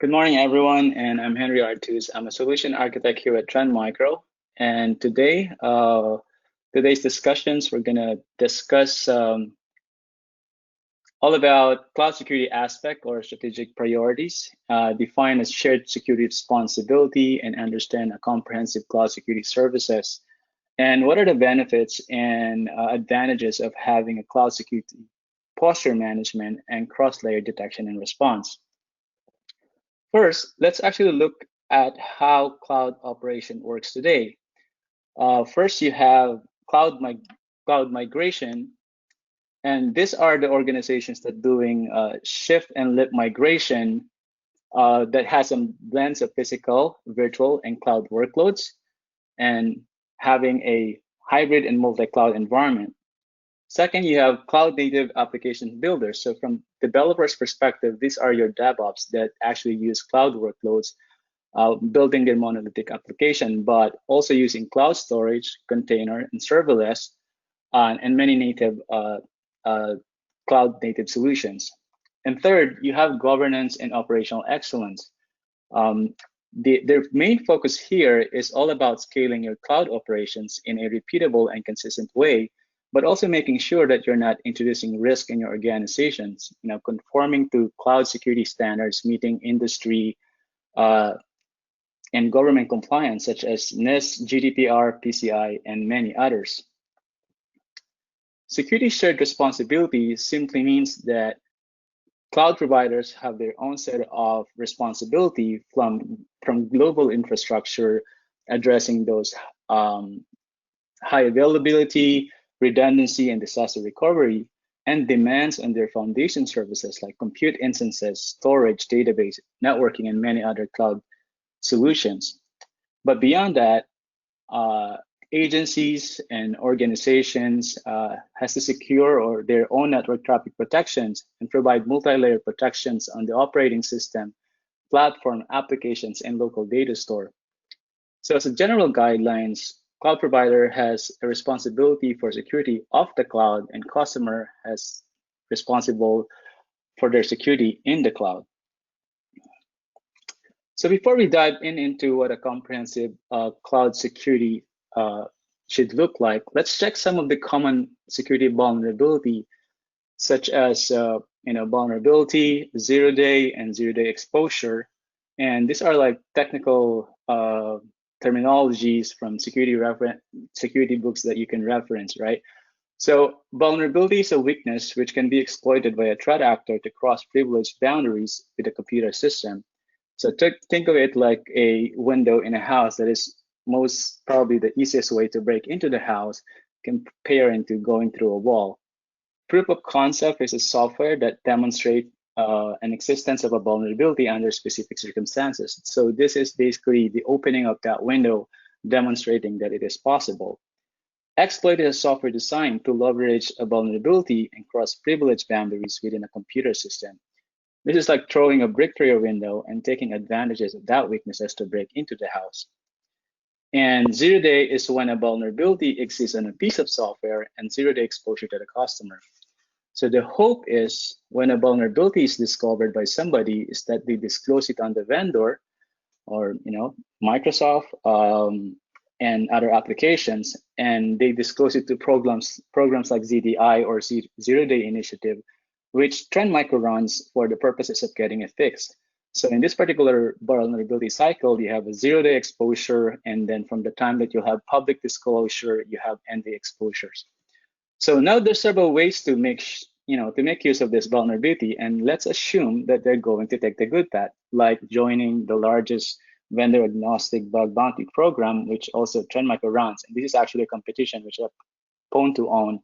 Good morning, everyone, and I'm Henry Artuz. I'm a solution architect here at Trend Micro. And today's discussions, we're going to discuss all about cloud security aspect or strategic priorities, define as shared security responsibility, and understand a comprehensive cloud security services. And what are the benefits and advantages of having a cloud security posture management and cross-layer detection and response? First, let's actually look at how cloud operation works today. First, you have cloud migration, and these are the organizations that doing shift and lift migration that has some blends of physical, virtual, and cloud workloads, and having a hybrid and multi-cloud environment. Second, you have cloud native application builders. So from developers' perspective, these are your DevOps that actually use cloud workloads, building their monolithic application, but also using cloud storage, container, and serverless, and many native cloud native solutions. And third, you have governance and operational excellence. Their main focus here is all about scaling your cloud operations in a repeatable and consistent way, but also making sure that you're not introducing risk in your organizations, conforming to cloud security standards, meeting industry and government compliance, such as NIST, GDPR, PCI, and many others. Security shared responsibility simply means that cloud providers have their own set of responsibility from global infrastructure, addressing those high availability, redundancy, and disaster recovery, and demands on their foundation services like compute instances, storage, database, networking, and many other cloud solutions. But beyond that, agencies and organizations has to secure or their own network traffic protections and provide multi-layer protections on the operating system, platform, applications, and local data store. So as a general guidelines, cloud provider has a responsibility for security of the cloud, and customer has responsible for their security in the cloud. So before we dive into what a comprehensive cloud security should look like, let's check some of the common security vulnerability, such as vulnerability, zero-day, and zero-day exposure. And these are like technical terminologies from security books that you can reference, right? So vulnerability is a weakness which can be exploited by a threat actor to cross privileged boundaries with a computer system. So think of it like a window in a house that is most probably the easiest way to break into the house comparing to going through a wall. Proof of concept is a software that demonstrates an existence of a vulnerability under specific circumstances. So this is basically the opening of that window, demonstrating that it is possible. Exploit is a software designed to leverage a vulnerability and cross privilege boundaries within a computer system. This is like throwing a brick through your window and taking advantages of that weaknesses to break into the house. And zero-day is when a vulnerability exists on a piece of software and zero-day exposure to the customer. So the hope is when a vulnerability is discovered by somebody is that they disclose it on the vendor or Microsoft and other applications, and they disclose it to programs like ZDI or zero-day initiative, which Trend Micro runs for the purposes of getting it fixed. So in this particular vulnerability cycle, you have a zero-day exposure, and then from the time that you have public disclosure, you have end-day exposures. So now there's several ways to make use of this vulnerability, and let's assume that they're going to take the good path, like joining the largest vendor-agnostic bug bounty program, which also Trend Micro runs. And this is actually a competition which are prone to own.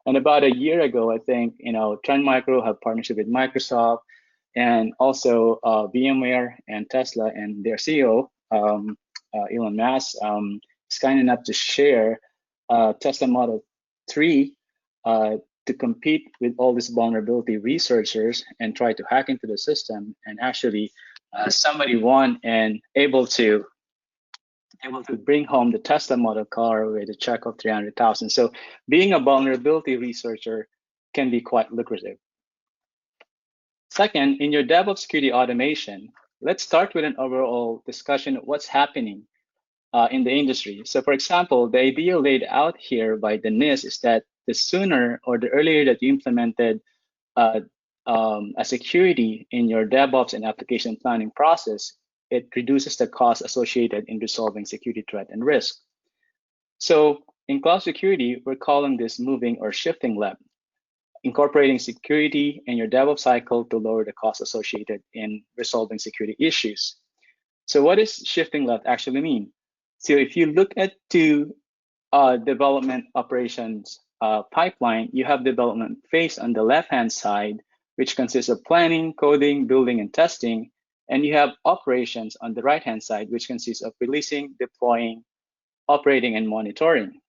And about a year ago, I think Trend Micro have partnership with Microsoft and also VMware and Tesla, and their CEO Elon Musk is kind enough to share Tesla Model 3 to compete with all these vulnerability researchers and try to hack into the system. And actually, somebody won and able to bring home the Tesla model car with a check of 300,000. So being a vulnerability researcher can be quite lucrative. Second, in your DevOps security automation, let's start with an overall discussion of what's happening in the industry. So for example, the idea laid out here by the NIST is that the sooner or the earlier that you implemented a security in your DevOps and application planning process, it reduces the cost associated in resolving security threat and risk. So in cloud security, we're calling this moving or shifting left, incorporating security in your DevOps cycle to lower the cost associated in resolving security issues. So what does shifting left actually mean? So if you look at two development operations pipeline, you have development phase on the left-hand side, which consists of planning, coding, building, and testing. And you have operations on the right-hand side, which consists of releasing, deploying, operating, and monitoring.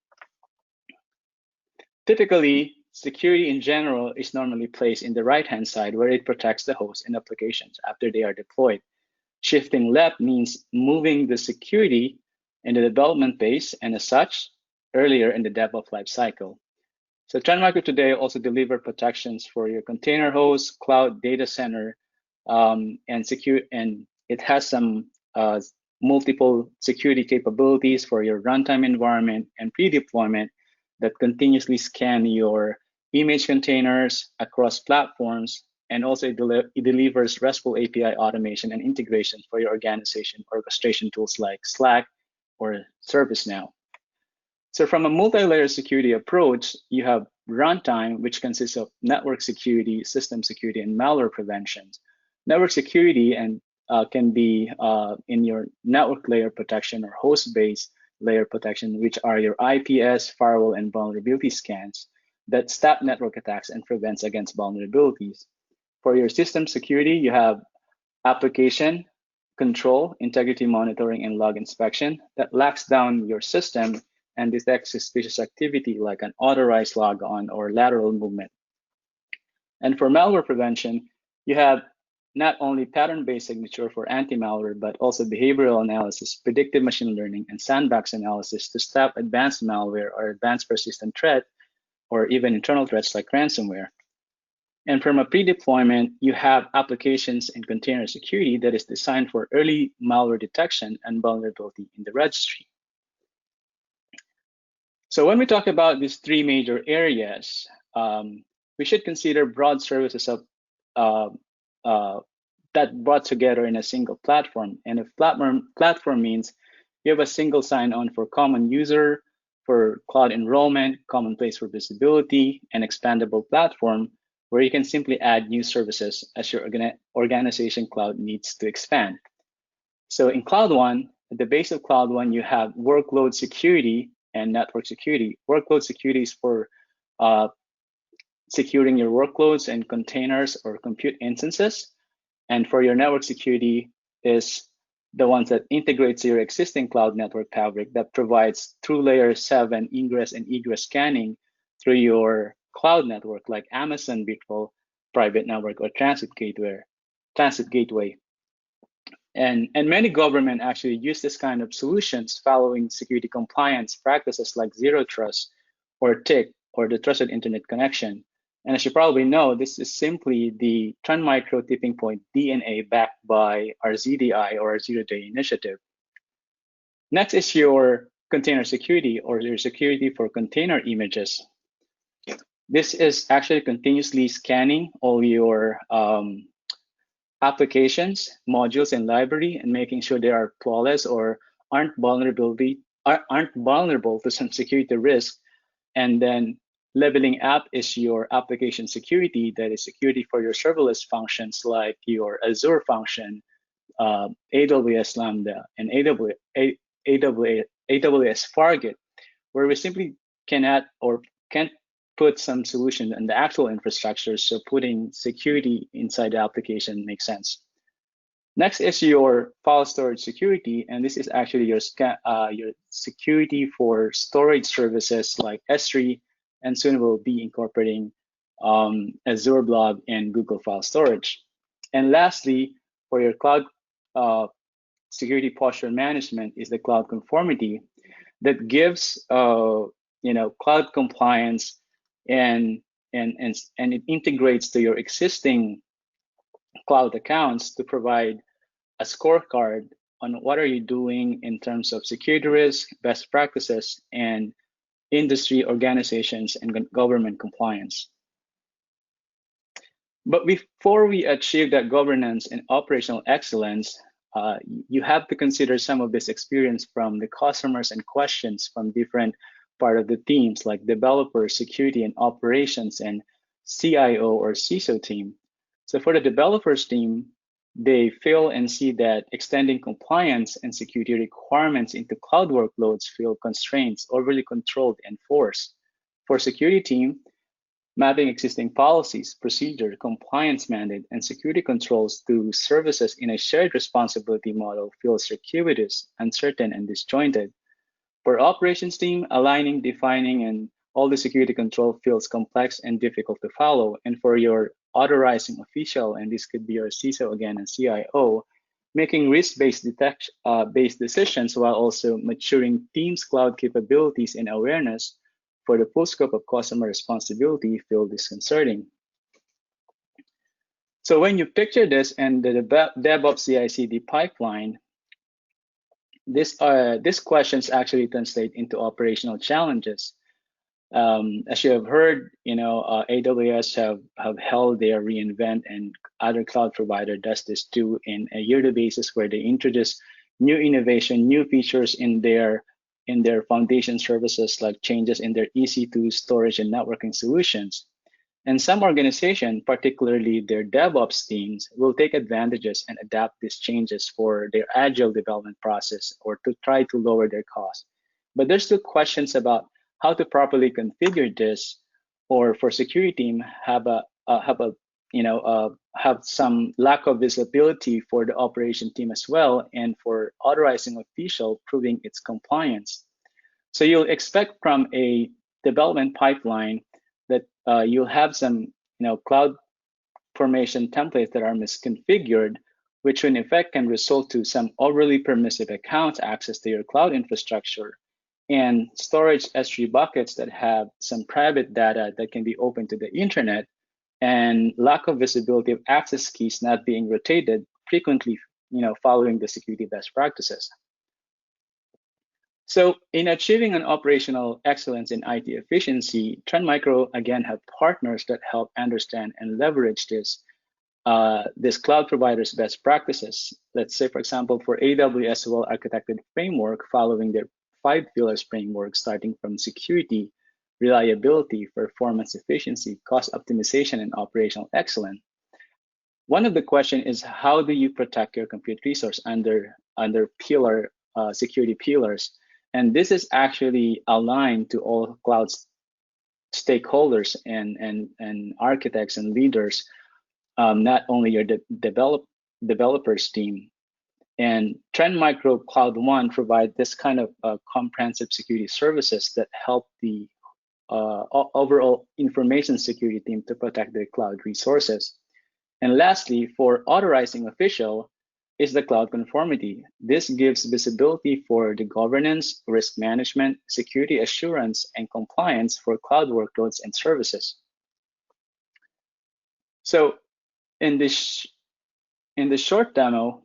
Typically, security in general is normally placed in the right-hand side where it protects the host and applications after they are deployed. Shifting left means moving the security in the development phase and as such, earlier in the DevOps lifecycle. So Trend Micro today also deliver protections for your container host, cloud data center, and it has some multiple security capabilities for your runtime environment and pre-deployment that continuously scan your image containers across platforms, and also it delivers RESTful API automation and integration for your organization orchestration tools like Slack or ServiceNow. So from a multi-layer security approach, you have runtime, which consists of network security, system security, and malware prevention. Network security and can be in your network layer protection or host-based layer protection, which are your IPS, firewall, and vulnerability scans that stop network attacks and prevents against vulnerabilities. For your system security, you have application control, integrity monitoring, and log inspection that locks down your system and detects suspicious activity like an authorized logon or lateral movement. And for malware prevention, you have not only pattern-based signature for anti-malware, but also behavioral analysis, predictive machine learning, and sandbox analysis to stop advanced malware or advanced persistent threat, or even internal threats like ransomware. And from a pre-deployment, you have applications and container security that is designed for early malware detection and vulnerability in the registry. So when we talk about these three major areas, we should consider broad services of that brought together in a single platform. And if platform means you have a single sign-on for common user, for cloud enrollment, common place for visibility, and expandable platform where you can simply add new services as your organization cloud needs to expand. So in Cloud One, at the base of Cloud One, you have workload security and network security. Workload security is for securing your workloads and containers or compute instances. And for your network security is the ones that integrates your existing cloud network fabric that provides through layer 7 ingress and egress scanning through your cloud network like Amazon Virtual Private Network or Transit Gateway. And many government actually use this kind of solutions following security compliance practices like Zero Trust or TIC or the Trusted Internet Connection. And as you probably know, this is simply the Trend Micro tipping point DNA backed by our ZDI or our zero-day initiative. Next is your container security or your security for container images. This is actually continuously scanning all your applications, modules, and library and making sure they are flawless or aren't vulnerable to some security risk. And then leveling up is your application security, that is security for your serverless functions like your Azure function, AWS Lambda, and AWS Fargate, where we simply cannot or can't put some solution in the actual infrastructure, so putting security inside the application makes sense. Next is your file storage security, and this is actually your security for storage services like S3, and soon we'll be incorporating Azure Blob and Google File Storage. And lastly, for your cloud security posture management is the cloud conformity that gives cloud compliance and it integrates to your existing cloud accounts to provide a scorecard on what are you doing in terms of security risk, best practices, and industry organizations and government compliance. But before we achieve that governance and operational excellence, you have to consider some of this experience from the customers and questions from different part of the teams like developers, security and operations, and CIO or CISO team. So for the developers team, they feel and see that extending compliance and security requirements into cloud workloads feel constraints, overly controlled and forced. For security team, mapping existing policies, procedure, compliance mandate, and security controls to services in a shared responsibility model feels circuitous, uncertain, and disjointed. For operations team, aligning, defining, and all the security control feels complex and difficult to follow. And for your authorizing official, and this could be your CISO again and CIO, making risk-based based decisions while also maturing teams' cloud capabilities and awareness for the full scope of customer responsibility feel disconcerting. So when you picture this and the DevOps CI/CD pipeline, these questions actually translate into operational challenges. As you have heard, AWS have held their reInvent, and other cloud provider does this too in a yearly basis where they introduce new innovation, new features in their foundation services, like changes in their EC2 storage and networking solutions. And some organizations, particularly their DevOps teams, will take advantages and adapt these changes for their agile development process or to try to lower their costs. But there's still questions about how to properly configure this, or for security team have some lack of visibility for the operation team as well, and for authorizing official proving its compliance. So you'll expect from a development pipeline that you'll have some cloud formation templates that are misconfigured, which in effect can result to some overly permissive account access to your cloud infrastructure, and storage S3 buckets that have some private data that can be open to the internet, and lack of visibility of access keys not being rotated frequently, following the security best practices. So in achieving an operational excellence in IT efficiency, Trend Micro again have partners that help understand and leverage this cloud provider's best practices. Let's say, for example, for AWS well-architected framework, following their 5 pillars framework, starting from security, reliability, performance efficiency, cost optimization, and operational excellence. One of the questions is, how do you protect your compute resource under pillar security pillars? And this is actually aligned to all cloud stakeholders and architects and leaders, not only your developers team. And Trend Micro Cloud One provide this kind of comprehensive security services that help the overall information security team to protect their cloud resources. And lastly, for authorizing official is the cloud conformity. This gives visibility for the governance, risk management, security assurance, and compliance for cloud workloads and services. So in this short demo,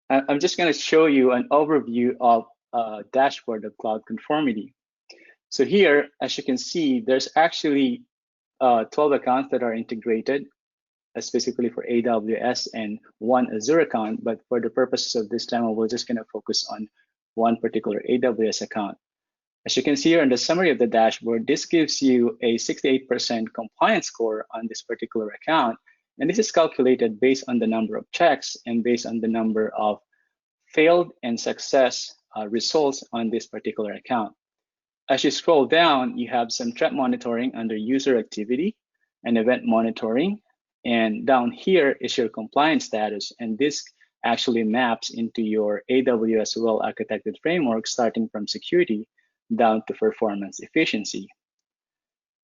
I'm just going to show you an overview of a dashboard of cloud conformity. So here, as you can see, there's actually 12 accounts that are integrated, specifically for AWS, and 1 Azure account. But for the purposes of this demo, we're just going to focus on one particular AWS account. As you can see here in the summary of the dashboard, this gives you a 68% compliance score on this particular account. And this is calculated based on the number of checks and based on the number of failed and success results on this particular account. As you scroll down, you have some threat monitoring under user activity and event monitoring. And down here is your compliance status. And this actually maps into your AWS well-architected framework, starting from security down to performance efficiency.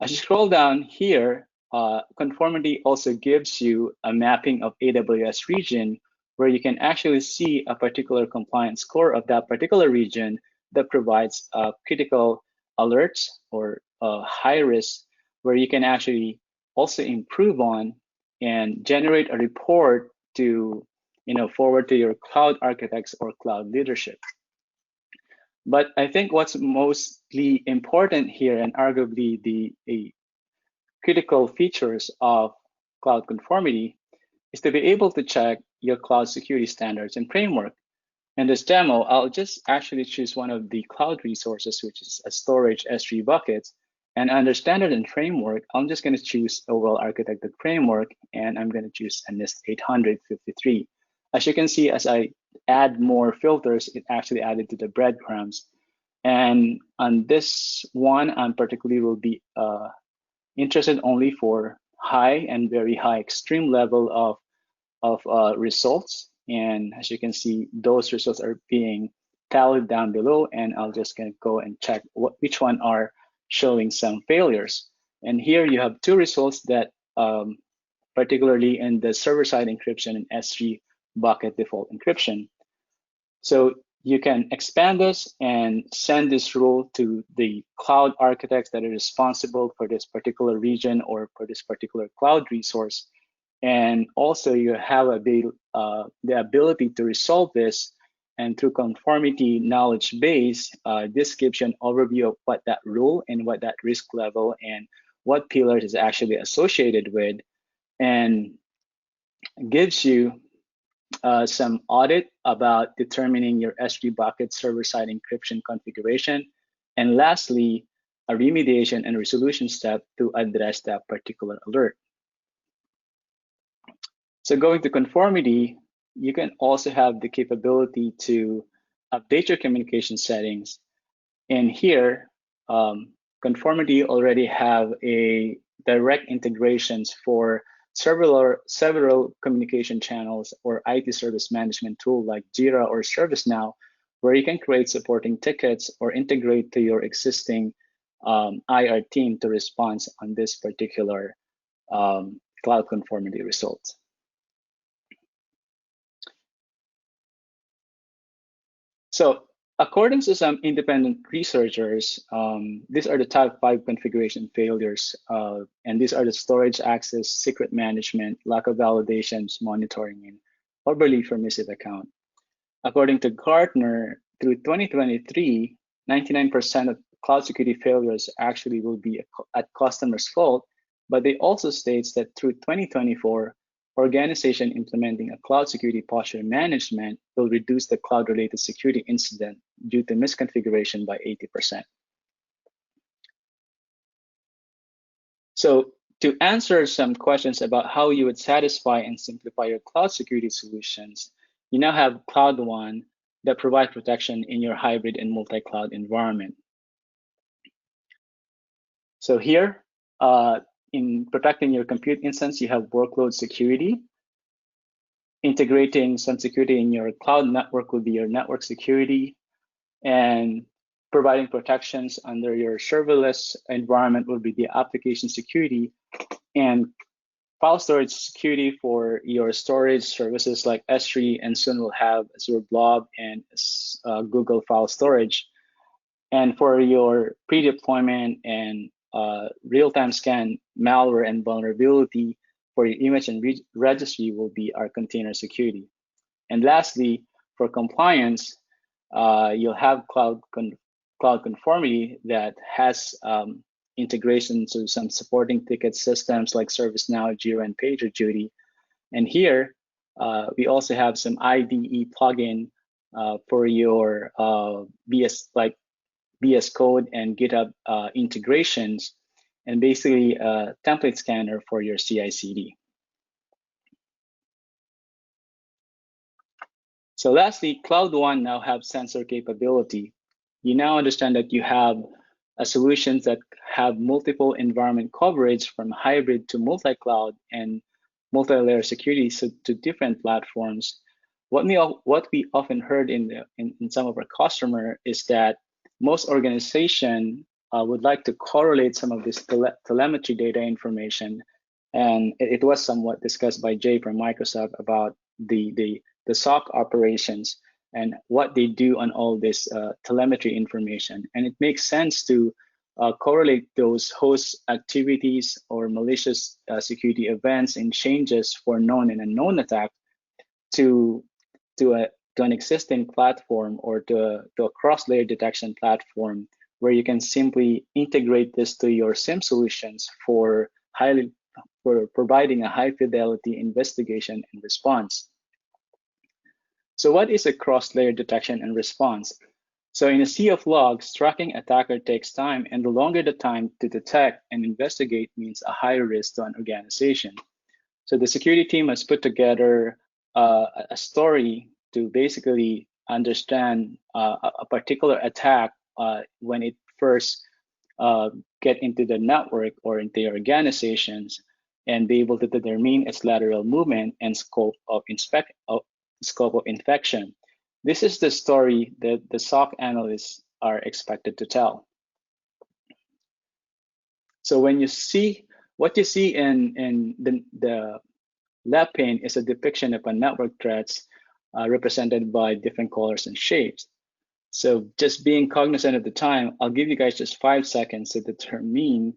As you scroll down here, conformity also gives you a mapping of AWS region, where you can actually see a particular compliance score of that particular region that provides critical alerts or high risk, where you can actually also improve on and generate a report to forward to your cloud architects or cloud leadership. But I think what's mostly important here, and arguably the critical features of cloud conformity, is to be able to check your cloud security standards and framework. In this demo, I'll just actually choose one of the cloud resources, which is a storage S3 buckets. And under standard and framework, I'm just going to choose a well-architected framework, and I'm going to choose a NIST 853. As you can see, as I add more filters, it actually added to the breadcrumbs. And on this one, I particularly will be interested only for high and very high extreme level of results. And as you can see, those results are being tallied down below, and I'll just gonna go and check which one are showing some failures. And here you have two results that particularly in the server-side encryption and S3 bucket default encryption. So you can expand this and send this rule to the cloud architects that are responsible for this particular region or for this particular cloud resource. And also you have the ability to resolve this, and through conformity knowledge base, this gives you an overview of what that rule and what that risk level and what pillars is actually associated with, and gives you some audit about determining your S3 bucket server-side encryption configuration. And lastly, a remediation and resolution step to address that particular alert. So going to conformity, you can also have the capability to update your communication settings. And here, conformity already have a direct integrations for several communication channels or IT service management tool like Jira or ServiceNow, where you can create supporting tickets or integrate to your existing IR team to respond on this particular cloud conformity results. So according to some independent researchers, these are the top 5 configuration failures, and these are the storage access, secret management, lack of validations, monitoring, and overly permissive account. According to Gartner, through 2023, 99% of cloud security failures actually will be at customer's fault, but they also states that through 2024, organization implementing a cloud security posture management will reduce the cloud-related security incident due to misconfiguration by 80%. So to answer some questions about how you would satisfy and simplify your cloud security solutions, you now have Cloud One that provide protection in your hybrid and multi-cloud environment. So here, in protecting your compute instance, you have workload security. Integrating some security in your cloud network will be your network security, and providing protections under your serverless environment will be the application security, and file storage security for your storage services like S3, and soon we'll have Azure Blob and Google File Storage. And for your pre-deployment and real-time scan malware and vulnerability for your image and registry will be our container security. And lastly, for compliance, you'll have cloud conformity that has integration to some supporting ticket systems like ServiceNow, Jira, and PagerDuty. And here, we also have some IDE plugin for your VS Code and GitHub integrations, and basically a template scanner for your CI/CD. So lastly, Cloud One now have sensor capability. You now understand that you have solutions that have multiple environment coverage from hybrid to multi-cloud and multi-layer security to different platforms. What we often heard in some of our customer is that most organization would like to correlate some of this telemetry data information, and it was somewhat discussed by Jay from Microsoft about the SOC operations and what they do on all this telemetry information. And it makes sense to correlate those host activities or malicious security events and changes for known and unknown attack to an existing platform or to a cross-layer detection platform where you can simply integrate this to your SIEM solutions for providing a high fidelity investigation and response. So what is a cross-layer detection and response? So in a sea of logs, tracking attacker takes time, and the longer the time to detect and investigate means a higher risk to an organization. So the security team has put together a story to basically understand a particular attack when it first get into the network or into your organizations, and be able to determine its lateral movement and scope of infection. This is the story that the SOC analysts are expected to tell. So when you see what you see in the left pane is a depiction of a network threats represented by different colors and shapes. So just being cognizant of the time, I'll give you guys just 5 seconds to determine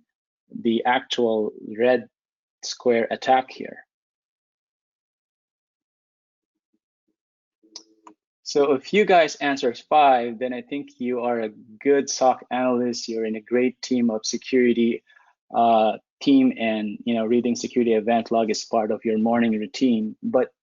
the actual red square attack here. So if you guys answer 5, then I think you are a good SOC analyst. You're in a great team of security team, and reading security event log is part of your morning routine. But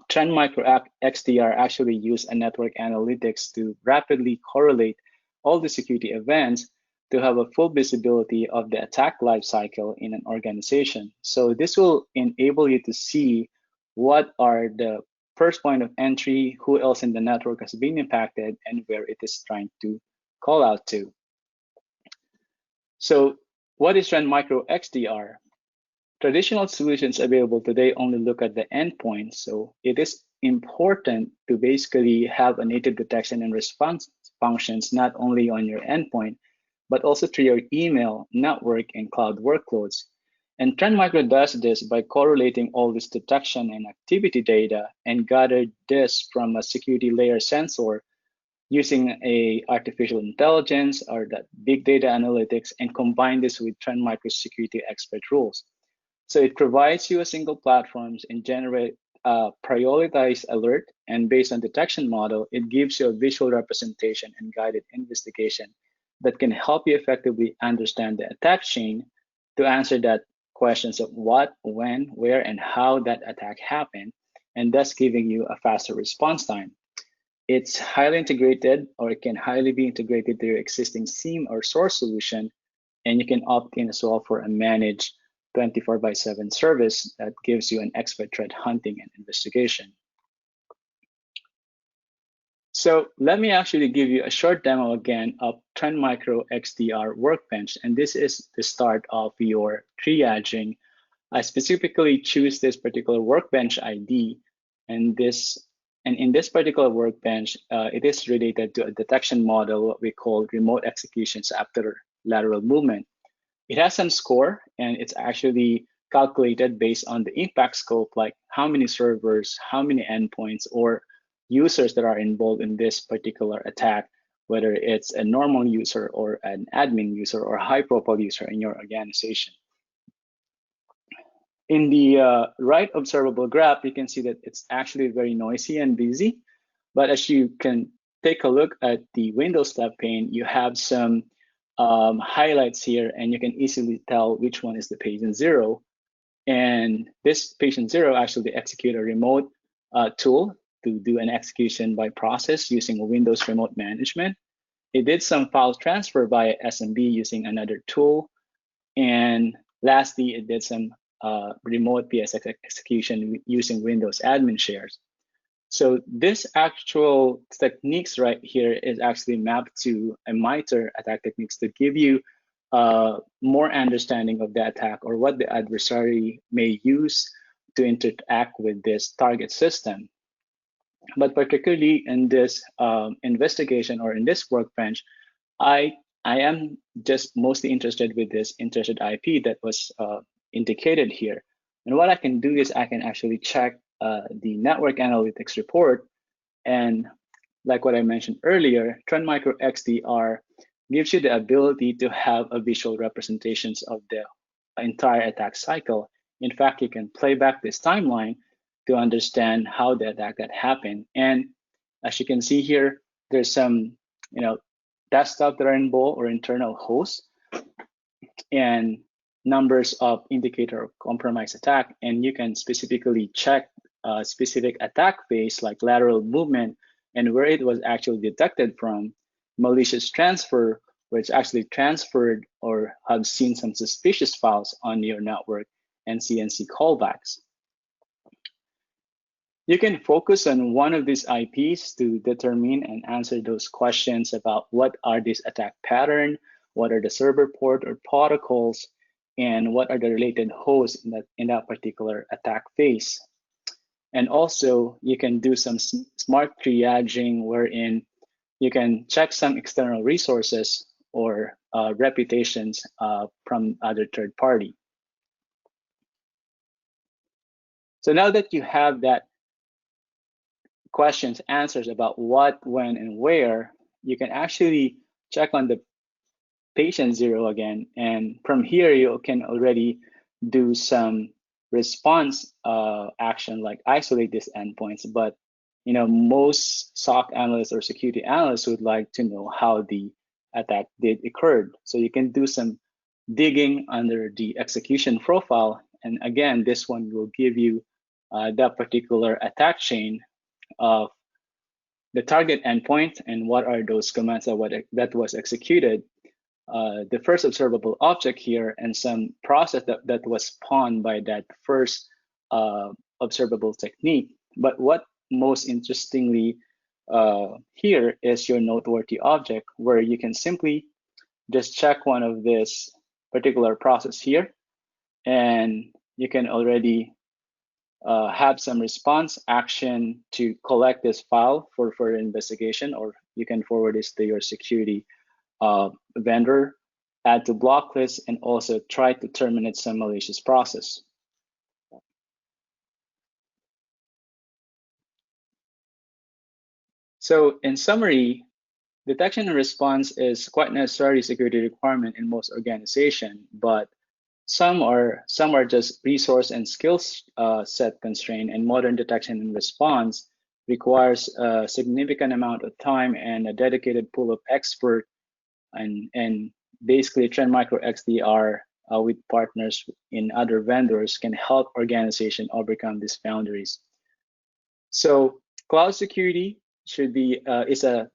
Trend Micro XDR actually use a network analytics to rapidly correlate all the security events to have a full visibility of the attack lifecycle in an organization. So this will enable you to see what are the first point of entry, who else in the network has been impacted, and where it is trying to call out to. So what is Trend Micro XDR? Traditional solutions available today only look at the endpoint, so it is important to basically have a native detection and response functions not only on your endpoint, but also through your email, network, and cloud workloads. And Trend Micro does this by correlating all this detection and activity data and gather this from a security layer sensor using a artificial intelligence or that big data analytics, and combine this with Trend Micro security expert rules. So it provides you a single platforms and generate prioritized alert, and based on detection model, it gives you a visual representation and guided investigation that can help you effectively understand the attack chain to answer that questions of what, when, where, and how that attack happened, and thus giving you a faster response time. It's highly integrated, or it can highly be integrated to your existing SIEM or source solution, and you can opt in as well for a managed 24/7 service that gives you an expert threat hunting and investigation. So let me actually give you a short demo again of Trend Micro XDR Workbench, and this is the start of your triaging. I specifically choose this particular Workbench ID, and in this particular Workbench, it is related to a detection model, what we call remote executions after lateral movement. It has some score, and it's actually calculated based on the impact scope, like how many servers, how many endpoints, or users that are involved in this particular attack, whether it's a normal user or an admin user or a high-profile user in your organization. In the right observable graph, you can see that it's actually very noisy and busy. But as you can take a look at the Windows tab pane, you have some highlights here, and you can easily tell which one is the patient 0. And this patient 0 actually execute a remote tool to do an execution by process using Windows Remote Management. It did some file transfer via SMB using another tool. And lastly, it did some remote PSX execution using Windows admin shares. So this actual techniques right here is actually mapped to a MITRE attack techniques to give you more understanding of the attack or what the adversary may use to interact with this target system. But particularly in this investigation or in this workbench, I am just mostly interested with this interested IP that was indicated here. And what I can do is I can actually check the network analytics report. And like what I mentioned earlier, Trend Micro XDR gives you the ability to have a visual representations of the entire attack cycle. In fact, you can play back this timeline to understand how the attack had happened. And as you can see here, there's some, desktop that are in bold or internal hosts and numbers of indicator of compromised attack. And you can specifically check a specific attack phase like lateral movement and where it was actually detected from, malicious transfer, where it's actually transferred or have seen some suspicious files on your network, and CNC callbacks. You can focus on one of these IPs to determine and answer those questions about what are these attack pattern, what are the server port or protocols, and what are the related hosts in that particular attack phase. And also, you can do some smart triaging wherein you can check some external resources or reputations from other third party. So now that you have that questions, answers about what, when, and where, you can actually check on the patient zero again. And from here, you can already do some response action like isolate these endpoints. But most SOC analysts or security analysts would like to know how the attack did occurred. So you can do some digging under the execution profile. And again, this one will give you that particular attack chain of the target endpoint and what are those commands that was executed, the first observable object here, and some process that was spawned by that first observable technique. But what most interestingly here is your noteworthy object, where you can simply just check one of this particular process here, and you can already have some response action to collect this file for further investigation, or you can forward this to your security vendor, add to block list, and also try to terminate some malicious process. So in summary, detection and response is quite necessary security requirement in most organizations, but some are just resource and skills set constraint, and modern detection and response requires a significant amount of time and a dedicated pool of expert, and basically Trend Micro XDR with partners in other vendors can help organizations overcome these boundaries. So cloud security should be is a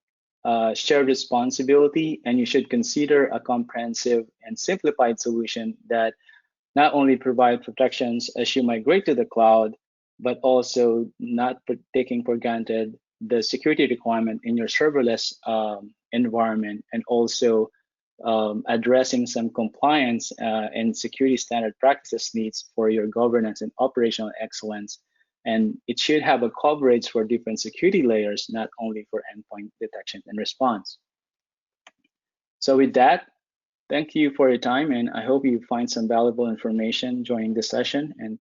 shared responsibility, and you should consider a comprehensive and simplified solution that not only provide protections as you migrate to the cloud, but also not taking for granted the security requirement in your serverless environment, and also addressing some compliance and security standard practices needs for your governance and operational excellence. And it should have a coverage for different security layers, not only for endpoint detection and response. So with that, thank you for your time, and I hope you find some valuable information joining this session. And